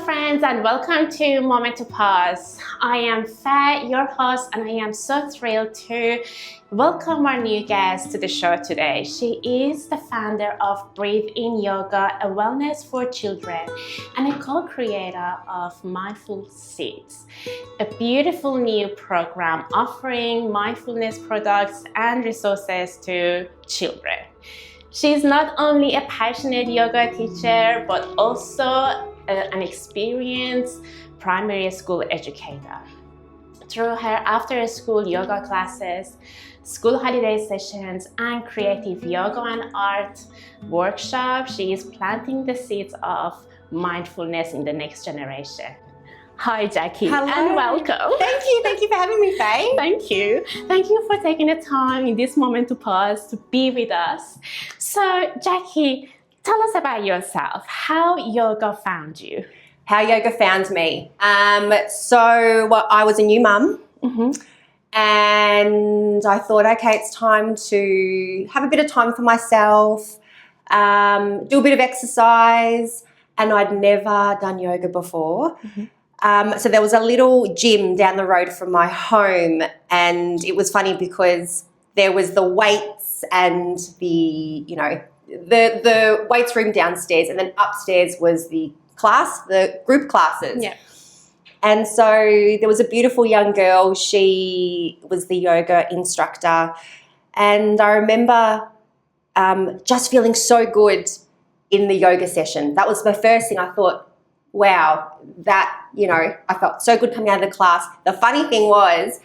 friends, and welcome to Moment to Pause. I am Fay, your host, and I am so thrilled to welcome our new guest to the show today. She is the founder of Breathe In Yoga, a wellness for children, and a co-creator of Mindful Seeds, a beautiful new program offering mindfulness products and resources to children. She's not only a passionate yoga teacher, but also an experienced primary school educator. Through her after-school yoga classes, school holiday sessions, and creative yoga and art workshops, she is planting the seeds of mindfulness in the next generation. Hi, Jackie. Hello. And welcome. Thank you for having me, Faye. Thank you for taking the time in this moment to pause to be with us. So, Jackie, tell us about yourself, how yoga found you. How yoga found me. I was a new mum, and I thought, okay, it's time to have a bit of time for myself, do a bit of exercise, and I'd never done yoga before. So there was a little gym down the road from my home, and it was funny because there was the weights and the weights room downstairs, and then upstairs was the group classes. Yeah. And so there was a beautiful young girl. She was the yoga instructor, and I remember just feeling so good in the yoga session. That was the first thing I thought. Wow, I felt so good coming out of the class. The funny thing was,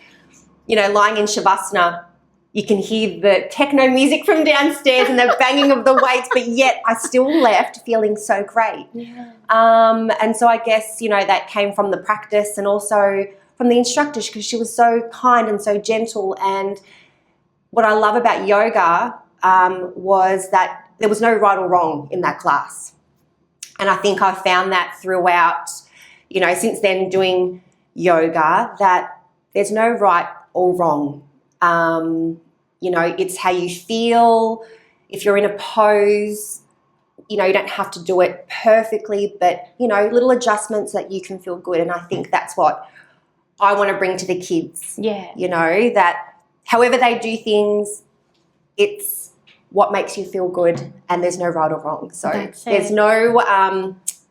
lying in Shavasana, you can hear the techno music from downstairs and the banging of the weights, but yet I still left feeling so great. Yeah. And so I guess, that came from the practice and also from the instructor, because she was so kind and so gentle. And what I love about yoga was that there was no right or wrong in that class. And I think I've found that throughout, since then doing yoga, that there's no right or wrong. It's how you feel. If you're in a pose, you don't have to do it perfectly, but, little adjustments that you can feel good. And I think that's what I want to bring to the kids. Yeah. That however they do things, it's what makes you feel good, and there's no right or wrong. So there's no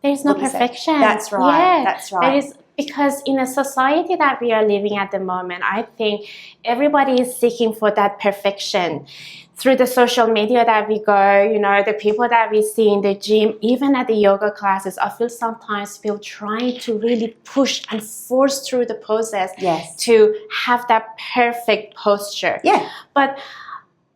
perfection. That's right. Yeah. That's right. Because in a society that we are living at the moment, I think everybody is seeking for that perfection. Through the social media that we go, the people that we see in the gym, even at the yoga classes, I feel sometimes people trying to really push and force through the poses to have that perfect posture. Yeah. But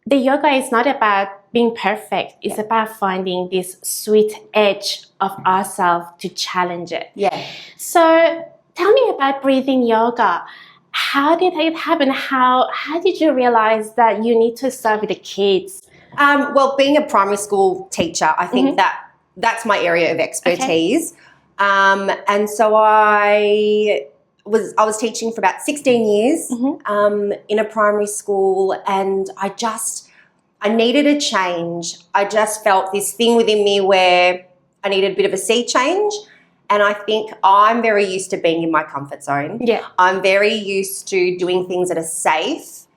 the yoga is not about being perfect. It's about finding this sweet edge of ourselves to challenge it. Yeah. So tell me about breathing yoga. How did it happen? How did you realize that you need to start with the kids? Being a primary school teacher, I think that's my area of expertise. Okay. And so I was teaching for about 16 years in a primary school, and I needed a change. I just felt this thing within me where I needed a bit of a sea change, and I think I'm very used to being in my comfort zone. Yeah. I'm very used to doing things that are safe.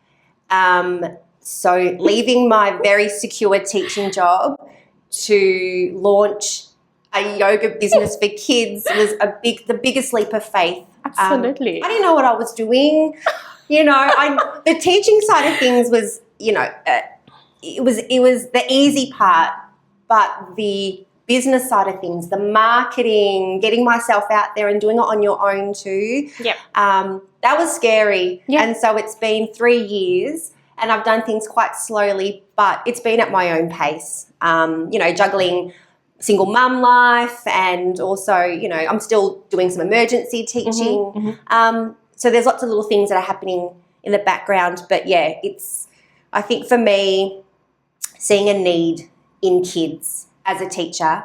So leaving my very secure teaching job to launch a yoga business for kids was the biggest leap of faith. Absolutely. I didn't know what I was doing. The teaching side of things was, it was the easy part, but the business side of things, the marketing, getting myself out there and doing it on your own too. Yep. That was scary. Yep. And so it's been 3 years, and I've done things quite slowly, but it's been at my own pace. Juggling single mum life, and also, I'm still doing some emergency teaching. So there's lots of little things that are happening in the background. But yeah, I think for me, seeing a need in kids as a teacher,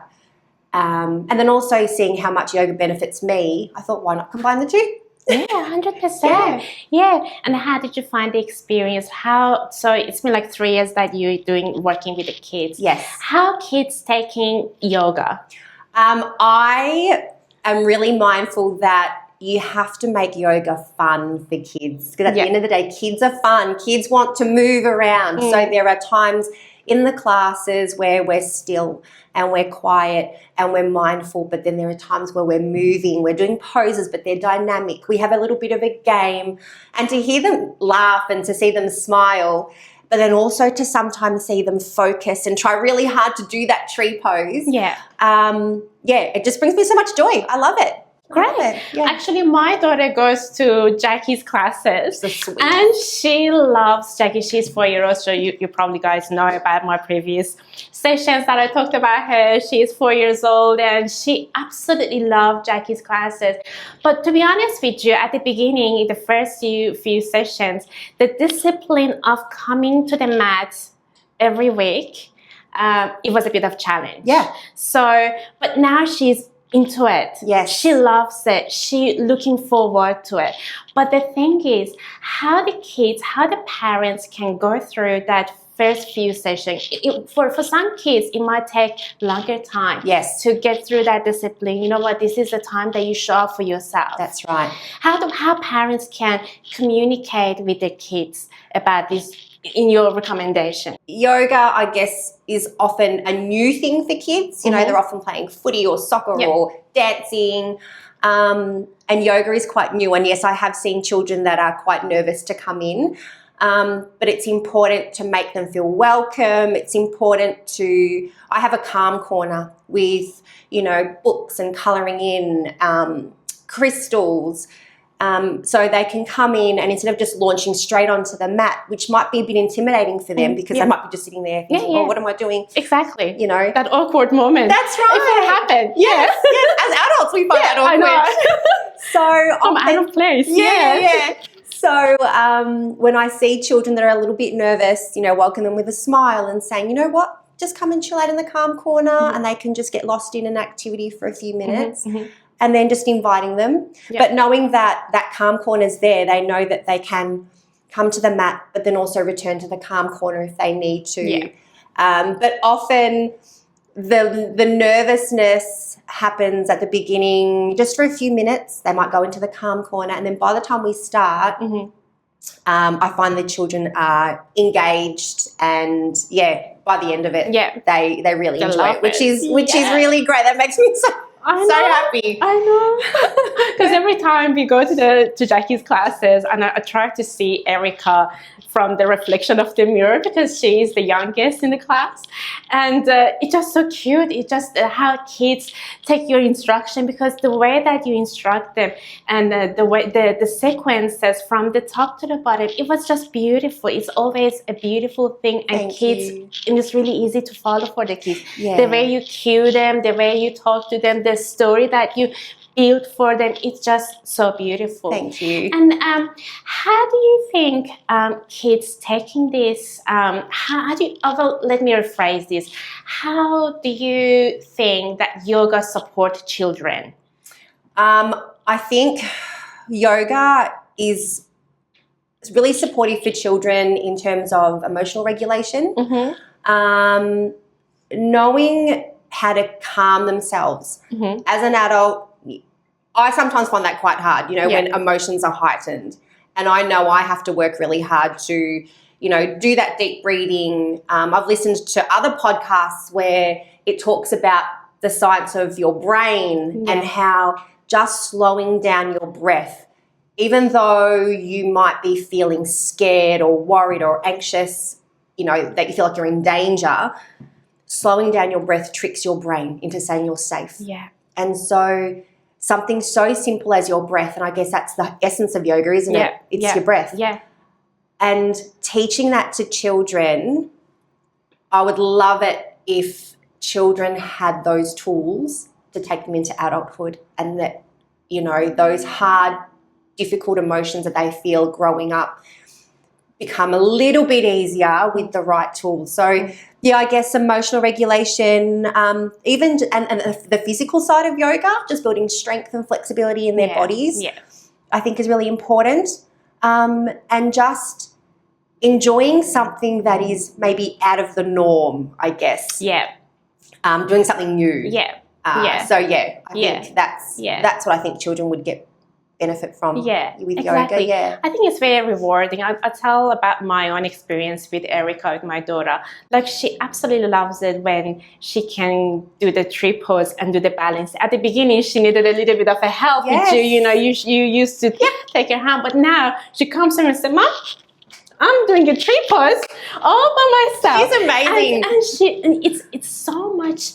and then also seeing how much yoga benefits me, I thought, why not combine the two? Yeah, 100%. Yeah. And how did you find the experience? So it's been like 3 years that you're working with the kids. Yes. How are kids taking yoga? I am really mindful that you have to make yoga fun for kids, because at the end of the day, kids are fun. Kids want to move around. So there are times in the classes where we're still and we're quiet and we're mindful, but then there are times where we're moving, we're doing poses, but they're dynamic. We have a little bit of a game, and to hear them laugh and to see them smile, but then also to sometimes see them focus and try really hard to do that tree pose. It just brings me so much joy. I love it. Great. Yeah. Actually, my daughter goes to Jackie's classes, so and she loves Jackie. She's 4 years old, so you probably guys know about my previous sessions that I talked about her. She's 4 years old, and she absolutely loved Jackie's classes. But to be honest with you, at the beginning, in the first few sessions, the discipline of coming to the mat every week, it was a bit of challenge. Yeah. So, but now she's into it. Yes. She loves it. She looking forward to it. But the thing is, how the parents can go through that first few sessions. For some kids, it might take longer time. Yes. To get through that discipline. You know what? This is the time that you show up for yourself. That's right. How parents can communicate with their kids about this in your recommendation? Yoga, I guess, is often a new thing for kids. You know, they're often playing footy or soccer or dancing, and yoga is quite new. And yes, I have seen children that are quite nervous to come in, but it's important to make them feel welcome. It's important I have a calm corner with, books and colouring in, crystals, so they can come in, and instead of just launching straight onto the mat, which might be a bit intimidating for them because they might be just sitting there thinking, oh, what am I doing? Exactly. That awkward moment. That's right. If it happened. Yes. As adults, we find that awkward. I know. So I'm out of place. Yeah. So when I see children that are a little bit nervous, welcome them with a smile and saying, you know what, just come and chill out in the calm corner, and they can just get lost in an activity for a few minutes. And then just inviting them. But knowing that calm corner is there, they know that they can come to the mat, but then also return to the calm corner if they need to. But often the nervousness happens at the beginning, just for a few minutes. They might go into the calm corner, and then by the time we start, I find the children are engaged, and by the end of it, they really enjoy it, which is really great. That makes me so happy. I know. Because every time we go to Jackie's classes, and I try to see Erica from the reflection of the mirror, because she is the youngest in the class, and it's just so cute. It's just how kids take your instruction, because the way that you instruct them, and the way the sequences from the top to the bottom, it was just beautiful. It's always a beautiful thing, and and it's really easy to follow for the kids. The way you cue them, the way you talk to them, the story that you build for them, it's just so beautiful. Thank you. And how do you think kids taking this, let me rephrase this, how do you think that yoga supports children? I think yoga is really supportive for children in terms of emotional regulation, knowing how to calm themselves. As an adult, I sometimes find that quite hard, when emotions are heightened. And I know I have to work really hard to, do that deep breathing. I've listened to other podcasts where it talks about the science of your brain and how just slowing down your breath, even though you might be feeling scared or worried or anxious, that you feel like you're in danger, slowing down your breath tricks your brain into saying you're safe. And so something so simple as your breath, and I guess that's the essence of yoga, isn't it? It's your breath. And teaching that to children, I would love it if children had those tools to take them into adulthood, and that, those hard, difficult emotions that they feel growing up become a little bit easier with the right tools. So I guess emotional regulation, even and the physical side of yoga, just building strength and flexibility in their bodies, I think is really important. And just enjoying something that is maybe out of the norm, I guess. Doing something new. So I think that's what I think children would get benefit from with yoga. Yeah, I think it's very rewarding. I tell about my own experience with Erica, with my daughter. Like, she absolutely loves it when she can do the tree pose and do the balance. At the beginning, she needed a little bit of a help with you used to take her hand, but now she comes in and says, "Mom, I'm doing a tree pose all by myself." She's amazing. And it's so much,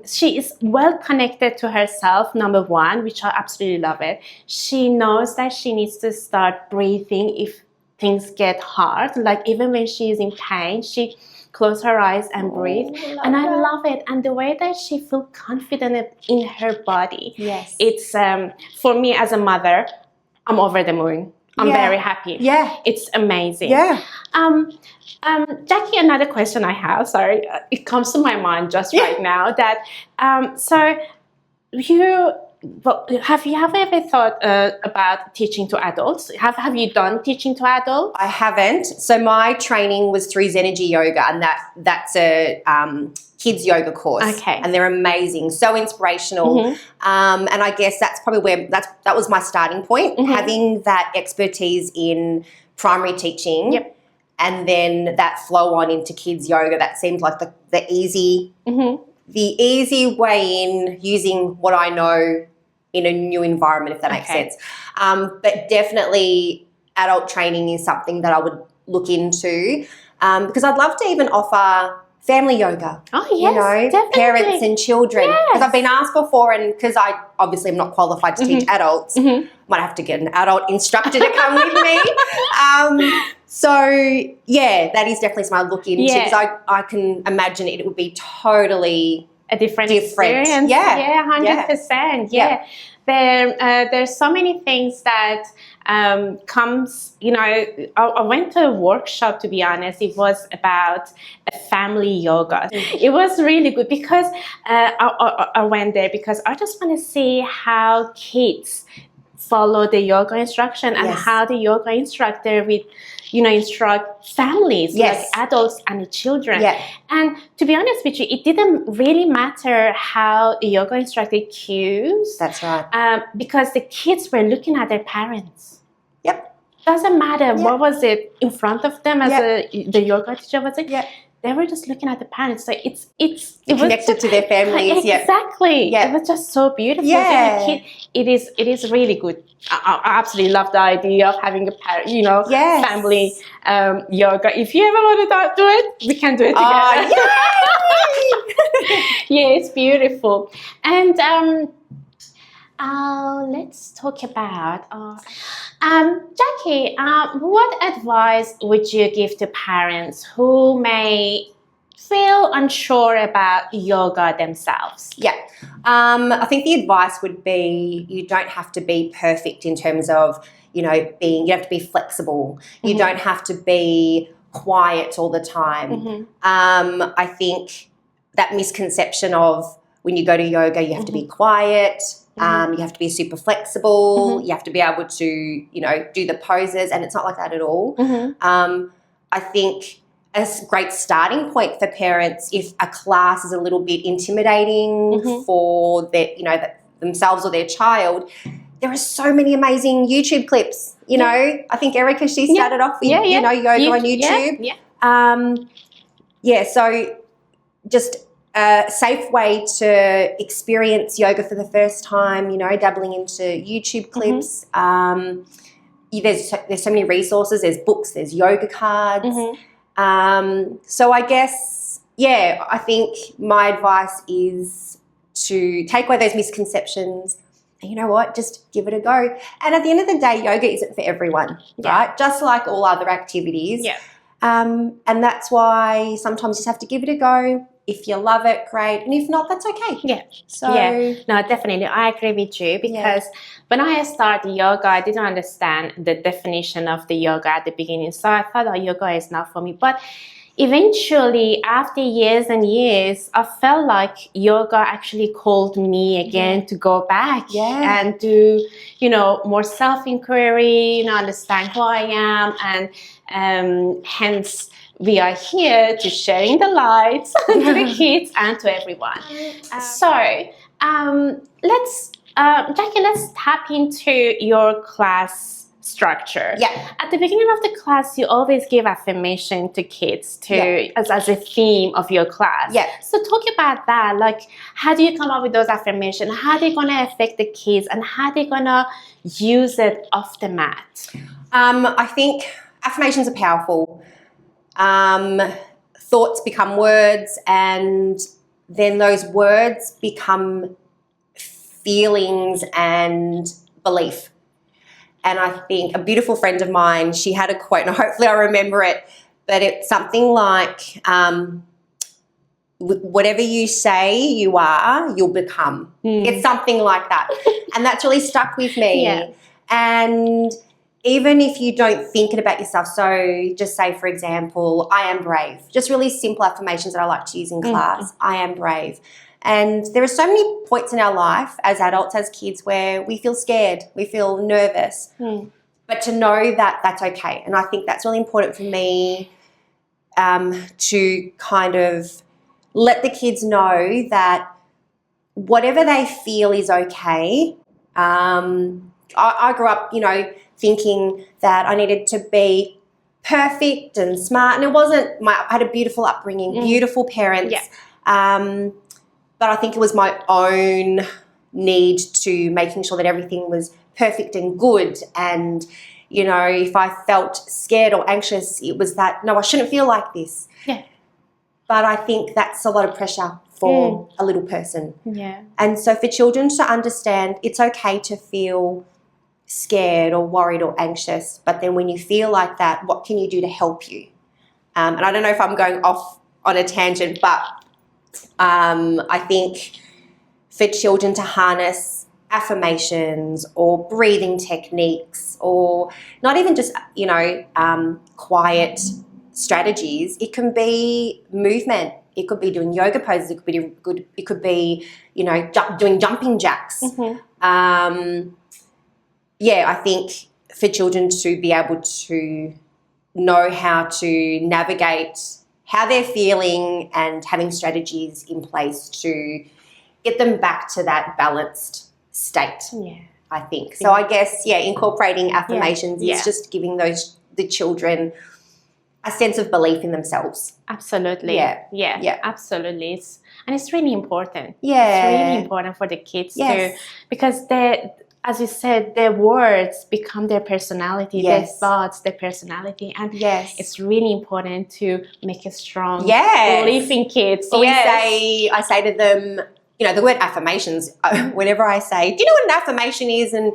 she is well connected to herself, number one, which I absolutely love it. She knows that she needs to start breathing if things get hard. Like, even when she is in pain, she close her eyes and breathe. I love it. And the way that she feels confident in her body. Yes. It's, for me as a mother, I'm over the moon. I'm very happy. Yeah. It's amazing. Yeah. Jackie, another question I have, sorry, it comes to my mind just right now, that, have you ever thought about teaching to adults? Have you done teaching to adults? I haven't. So my training was through Zenergy Yoga, and that's a kids yoga course. Okay. And they're amazing, so inspirational. And I guess that's probably where that was my starting point, having that expertise in primary teaching. Yep. And then that flow on into kids yoga. That seemed like the easy way in, using what I know in a new environment, if that makes sense. But definitely adult training is something that I would look into, because I'd love to even offer family yoga. Oh, yes, definitely. Parents and children. Because I've been asked before, and because I obviously am not qualified to teach adults, might have to get an adult instructor to come with me. So, that is definitely something I look into, because I can imagine it would be totally a different experience. Yeah, 100%. Yeah. There's so many things that comes, I went to a workshop, to be honest. It was about a family yoga. It was really good, because I went there because I just want to see how kids follow the yoga instruction, and how the yoga instructor would, instruct families, like adults and the children. And to be honest with you, it didn't really matter how the yoga instructor cues. That's right. Because the kids were looking at their parents. Yep. Doesn't matter what was it in front of them as the yoga teacher was it. They were just looking at the parents. So it connected to their families. Exactly. Yeah. It was just so beautiful. Yeah. It is really good. I absolutely love the idea of having a parent, family yoga. If you ever want to do it, we can do it together. It's beautiful. And let's talk about Jackie. What advice would you give to parents who may feel unsure about yoga themselves? I think the advice would be, you don't have to be perfect in terms of, you have to be flexible. You don't have to be quiet all the time. I think that misconception of, when you go to yoga, you have to be quiet. You have to be super flexible. You have to be able to, do the poses, and it's not like that at all. I think a great starting point for parents, if a class is a little bit intimidating for themselves or their child, there are so many amazing YouTube clips. I think Erica, she started off with yoga on YouTube. So just a safe way to experience yoga for the first time, dabbling into YouTube clips. There's so many resources. There's books, there's yoga cards. So I guess, I think my advice is to take away those misconceptions, and you know what, just give it a go. And at the end of the day, yoga isn't for everyone, right? Just like all other activities. And that's why sometimes you just have to give it a go. If you love it, great. And if not, that's okay. No, definitely. I agree with you, because when I started yoga, I didn't understand the definition of the yoga at the beginning. So I thought, yoga is not for me. But eventually, after years and years, I felt like yoga actually called me again to go back and do, more self-inquiry, understand who I am, and hence we are here to sharing the lights to the kids and to everyone. So Jackie, let's tap into your class structure. Yeah. At the beginning of the class, you always give affirmation to kids as a theme of your class. Yeah. So talk about that. Like, how do you come up with those affirmations? How are they going to affect the kids, and how are they going to use it off the mat? I think affirmations are powerful. Thoughts become words, and then those words become feelings and belief. And I think a beautiful friend of mine, she had a quote, and hopefully I remember it, but it's something like, whatever you say you are, you'll become. It's something like that. And that's really stuck with me. Yeah. And even if you don't think it about yourself, so just say, for example, I am brave. Just really simple affirmations that I like to use in class. I am brave. And there are so many points in our life as adults, as kids, where we feel scared, we feel nervous. But to know that that's okay. And I think that's really important for me, to kind of let the kids know that whatever they feel is okay. I grew up, thinking that I needed to be perfect and smart, and it wasn't. I had a beautiful upbringing, beautiful parents. Yeah. But I think it was my own need to making sure that everything was perfect and good. And, if I felt scared or anxious, it was that, no, I shouldn't feel like this. Yeah. But I think that's a lot of pressure for a little person. Yeah. And so for children to understand it's okay to feel scared or worried or anxious, but then when you feel like that, what can you do to help you? And I don't know if I'm going off on a tangent, but I think for children to harness affirmations or breathing techniques, or not even just, quiet strategies, it can be movement. It could be doing yoga poses. It could be doing jumping jacks. I think for children to be able to know how to navigate how they're feeling and having strategies in place to get them back to that balanced state, I think. So I guess, incorporating affirmations is just giving the children a sense of belief in themselves. Absolutely. Yeah. Absolutely. It's really important. Yeah. It's really important for the kids too, because as you said, their words become their personality, their thoughts, their personality. And it's really important to make a strong belief in kids. Well, I say to them, the word affirmations, whenever I say, do you know what an affirmation is? And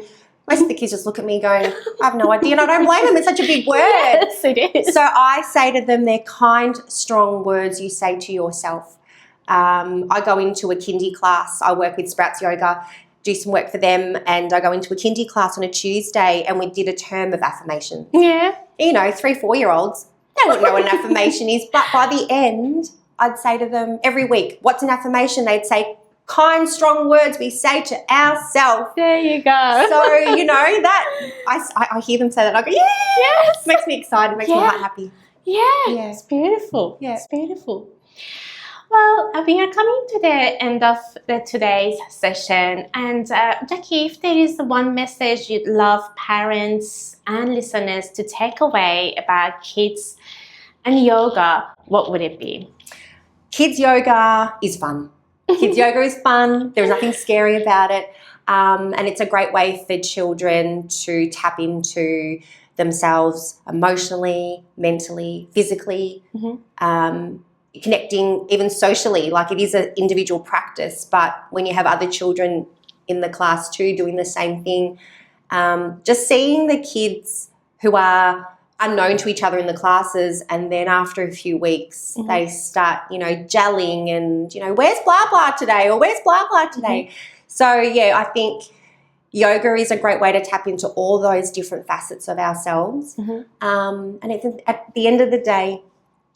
most of the kids just look at me going, I have no idea. And I don't blame them. It's such a big word. Yes, it is. So I say to them, they're kind, strong words you say to yourself. I go into a kindy class. I work with Sprouts Yoga, do some work for them, and I go into a kindy class on a Tuesday, and we did a term of affirmation. Yeah. 3-4-year-olds, they wouldn't know what an affirmation is, but by the end, I'd say to them every week, what's an affirmation? They'd say, kind, strong words we say to ourselves. There you go. So, that I hear them say that, I go, yes, makes me excited, makes my heart happy. Yeah, it's beautiful. Yeah. It's beautiful. Well, we are coming to the end of today's session. And Jackie, if there is one message you'd love parents and listeners to take away about kids and yoga, what would it be? Kids yoga is fun. Kids yoga is fun. There's nothing scary about it. And it's a great way for children to tap into themselves emotionally, mentally, physically, connecting even socially. Like, it is an individual practice, but when you have other children in the class too doing the same thing, just seeing the kids who are unknown to each other in the classes, and then after a few weeks they start, gelling and, where's blah blah today, or where's blah blah today. So I think yoga is a great way to tap into all those different facets of ourselves. And at the end of the day,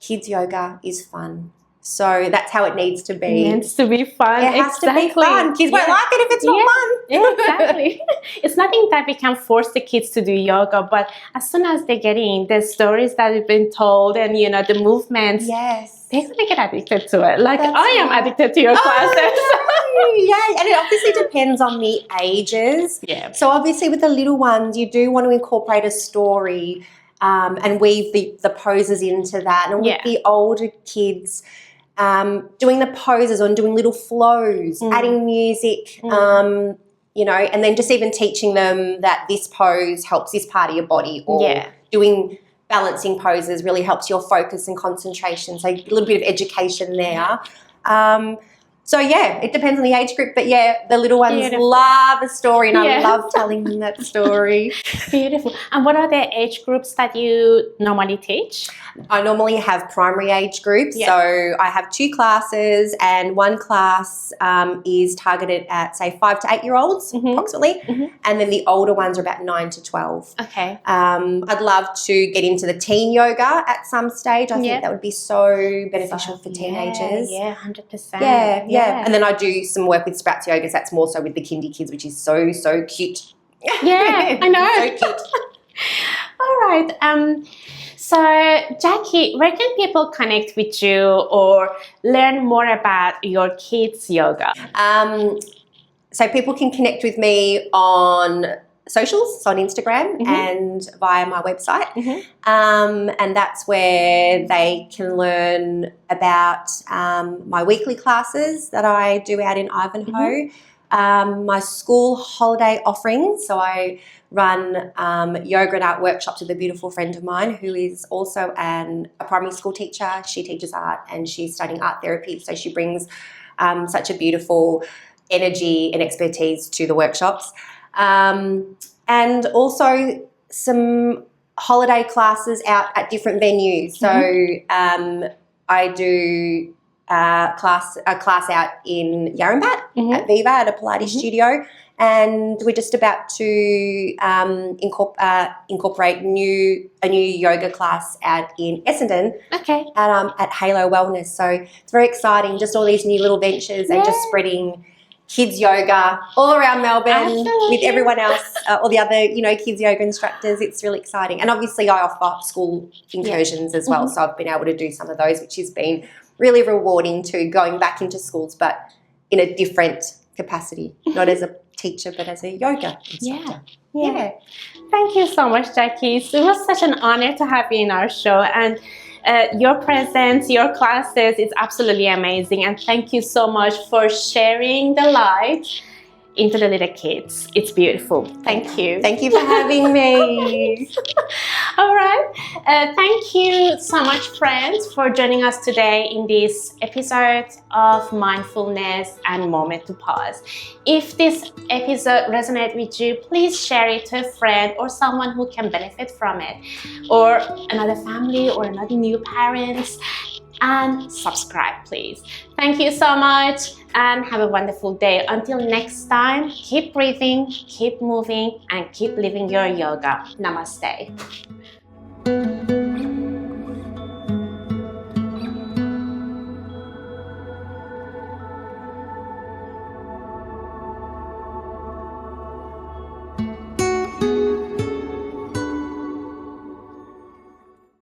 kids yoga is fun. So that's how it needs to be. It needs to be fun. It has to be fun. Kids won't like it if it's not fun. Exactly. It's nothing that we can force the kids to do yoga, but as soon as they get in, the stories that have been told and, the movements, they're going to get addicted to it. Like, I am addicted to your classes. yeah. And it obviously depends on the ages. Yeah. So obviously with the little ones, you do want to incorporate a story and weave the poses into that. And with the older kids, doing the poses and doing little flows, adding music, you know, and then just even teaching them that this pose helps this part of your body, or doing balancing poses really helps your focus and concentration. So a little bit of education there. So, yeah, it depends on the age group. But, yeah, the little ones love a story, and I love telling them that story. Beautiful. And what are the age groups that you normally teach? I normally have primary age groups. So I have 2 classes, and one class is targeted at, say, 5 to 8 year olds approximately. And then the older ones are about 9 to 12. Okay. I'd love to get into the teen yoga at some stage. I think that would be so beneficial for teenagers. Yeah, 100%. Yeah. And then I do some work with Sprouts Yogas. That's more so with the kindy kids, which is so cute. Yeah, I know. So cute. All right. So, Jackie, where can people connect with you or learn more about your kids' yoga? So people can connect with me on socials, so on Instagram and via my website. And that's where they can learn about my weekly classes that I do out in Ivanhoe, my school holiday offerings. So I run yoga and art workshops with a beautiful friend of mine who is also a primary school teacher. She teaches art and she's studying art therapy. So she brings such a beautiful energy and expertise to the workshops. And also some holiday classes out at different venues. So I do a class out in Yarrambat at Viva at a Pilates studio, and we're just about to incorporate a new yoga class out in Essendon at Halo Wellness. So it's very exciting, just all these new little ventures and just spreading kids yoga all around Melbourne with everyone else, all the other, kids yoga instructors. It's really exciting. And obviously I offer school incursions as well. So I've been able to do some of those, which has been really rewarding too, going back into schools, but in a different capacity, not as a teacher, but as a yoga instructor. Yeah. Thank you so much, Jackie. It was such an honor to have you in our show, and your presence, your classes, it's absolutely amazing. And thank you so much for sharing the light into the little kids. It's beautiful. Thank you. Thank you for having me. All right. Thank you so much, friends, for joining us today in this episode of Mindfulness and Moment to Pause. If this episode resonated with you, please share it to a friend or someone who can benefit from it, or another family or another new parents. And subscribe, please. Thank you so much and have a wonderful day. Until next time, keep breathing, keep moving, and keep living your yoga. Namaste.